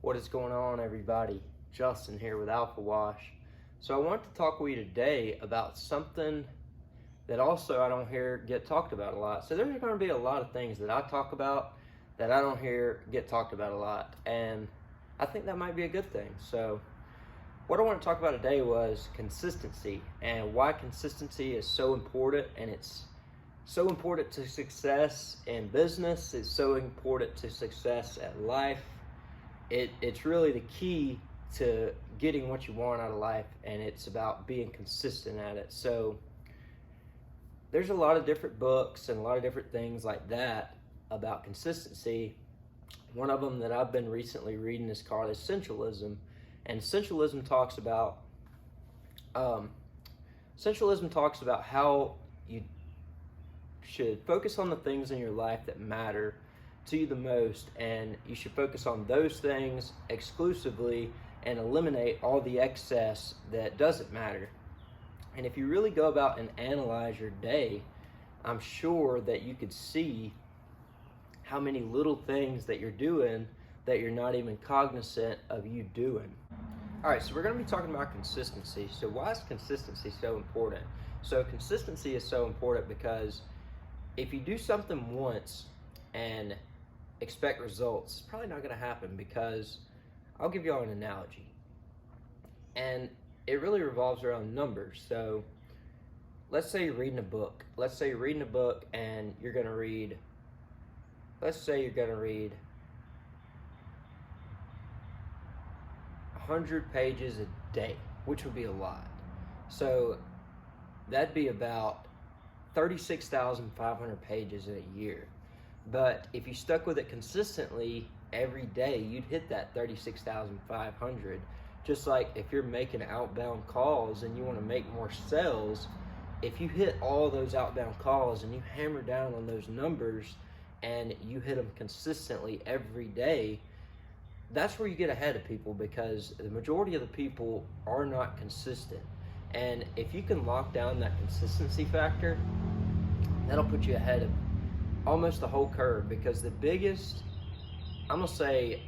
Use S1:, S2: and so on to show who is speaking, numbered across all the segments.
S1: What is going on, everybody? Justin here with Alpha Wash. So I want to talk with you today about something that also I don't hear get talked about a lot. So there's going to be a lot of things that I talk about that I don't hear get talked about a lot, and I think that might be a good thing. So what I want to talk about today was consistency, and why consistency is so important, and it's so important to success in business. It's so important to success at life. It's really the key to getting what you want out of life, and it's about being consistent at it. So there's a lot of different books and a lot of different things like that about consistency. One of them that I've been recently reading is called Essentialism, and Essentialism talks about how you should focus on the things in your life that matter to you the most, and you should focus on those things exclusively and eliminate all the excess that doesn't matter. And if you really go about and analyze your day, I'm sure that you could see how many little things that you're doing that you're not even cognizant of you doing. All right, so we're going to be talking about consistency. So why is consistency so important? So consistency is so important because if you do something once and expect results, it's probably not going to happen, because I'll give you all an analogy. And it really revolves around numbers. So let's say you're reading a book. Let's say you're reading a book and you're going to read, let's say you're going to read 100 pages a day, which would be a lot. So that'd be about 36,500 pages in a year. But if you stuck with it consistently every day, you'd hit that 36,500. Just like if you're making outbound calls and you want to make more sales, if you hit all those outbound calls and you hammer down on those numbers and you hit them consistently every day, that's where you get ahead of people, because the majority of the people are not consistent. And if you can lock down that consistency factor, that'll put you ahead of almost the whole curve, because the biggest, I'm gonna say,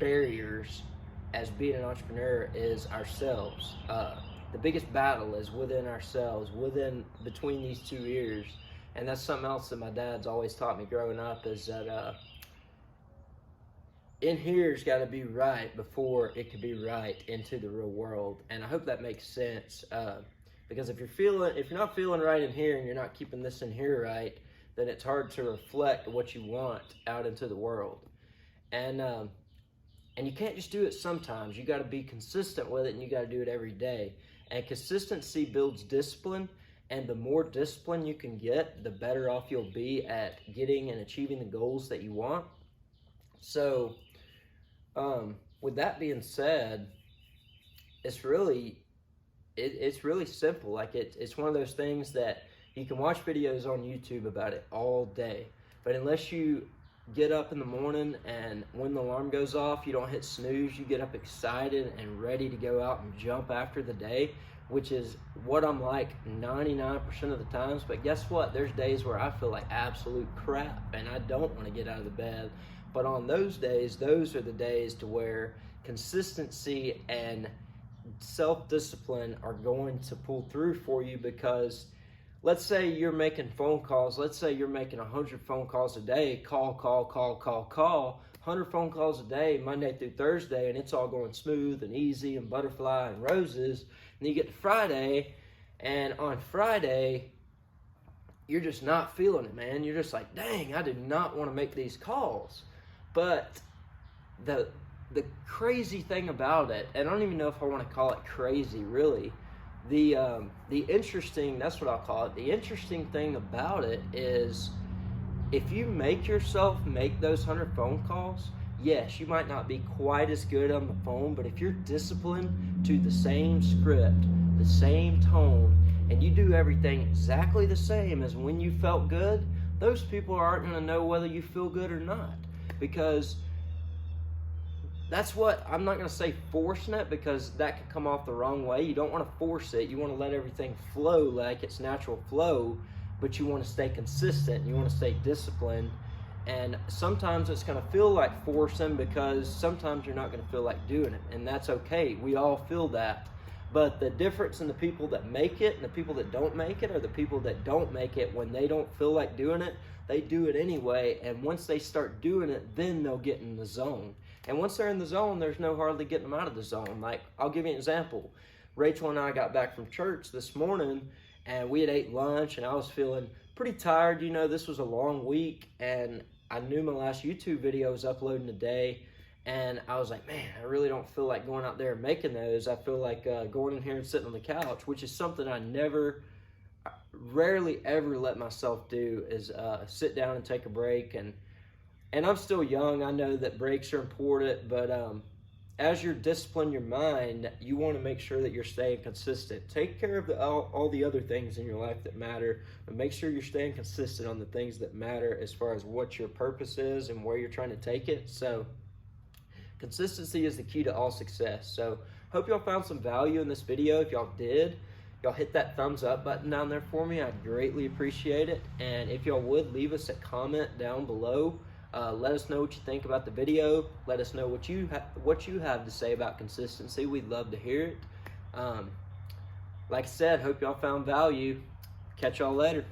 S1: barriers as being an entrepreneur is ourselves. The biggest battle is within ourselves, between these two ears. And that's something else that my dad's always taught me growing up, is that in here's got to be right before it could be right into the real world. And I hope that makes sense, because if you're not feeling right in here and you're not keeping this in here right, then it's hard to reflect what you want out into the world. And you can't just do it sometimes. You got to be consistent with it, and you got to do it every day. And consistency builds discipline, and the more discipline you can get, the better off you'll be at getting and achieving the goals that you want. So with that being said, it's really simple. Like it's one of those things that you can watch videos on YouTube about it all day, but unless you get up in the morning and when the alarm goes off, you don't hit snooze, you get up excited and ready to go out and jump after the day, which is what I'm like 99% of the times. But guess what? There's days where I feel like absolute crap and I don't want to get out of the bed. But on those days, those are the days to where consistency and self-discipline are going to pull through for you. Because let's say you're making phone calls. Let's say you're making 100 phone calls a day. Call, 100 phone calls a day, Monday through Thursday, and it's all going smooth and easy and butterfly and roses. And you get to Friday, and on Friday, you're just not feeling it, man. You're just like, dang, I did not want to make these calls. But the crazy thing about it, and I don't even know if I want to call it crazy, really. The interesting, that's what I'll call it. The interesting thing about it is, if you make yourself make those 100 phone calls, yes, you might not be quite as good on the phone, but if you're disciplined to the same script, the same tone, and you do everything exactly the same as when you felt good, those people aren't going to know whether you feel good or not. Because that's what, I'm not going to say forcing it, because that could come off the wrong way. You don't want to force it. You want to let everything flow like its natural flow, but you want to stay consistent. You want to stay disciplined. And sometimes it's going to feel like forcing, because sometimes you're not going to feel like doing it, and that's okay. We all feel that. But the difference in the people that make it and the people that don't make it are the people that don't make it, when they don't feel like doing it, they do it anyway. And once they start doing it, then they'll get in the zone. And once they're in the zone, there's no hardly getting them out of the zone. Like, I'll give you an example. Rachel and I got back from church this morning, and we had ate lunch, and I was feeling pretty tired. You know, this was a long week, and I knew my last YouTube video was uploading today, and I was like, man, I really don't feel like going out there and making those. I feel like going in here and sitting on the couch, which is something I rarely ever let myself do, is sit down and take a break. And I'm still young. I know that breaks are important, but as you're disciplining your mind, you want to make sure that you're staying consistent. Take care of all the other things in your life that matter, but make sure you're staying consistent on the things that matter as far as what your purpose is and where you're trying to take it. So consistency is the key to all success. So hope y'all found some value in this video. If y'all did, y'all hit that thumbs up button down there for me. I'd greatly appreciate it. And if y'all would, leave us a comment down below. Let us know what you think about the video. Let us know what you have to say about consistency. We'd love to hear it. Like I said, hope y'all found value. Catch y'all later.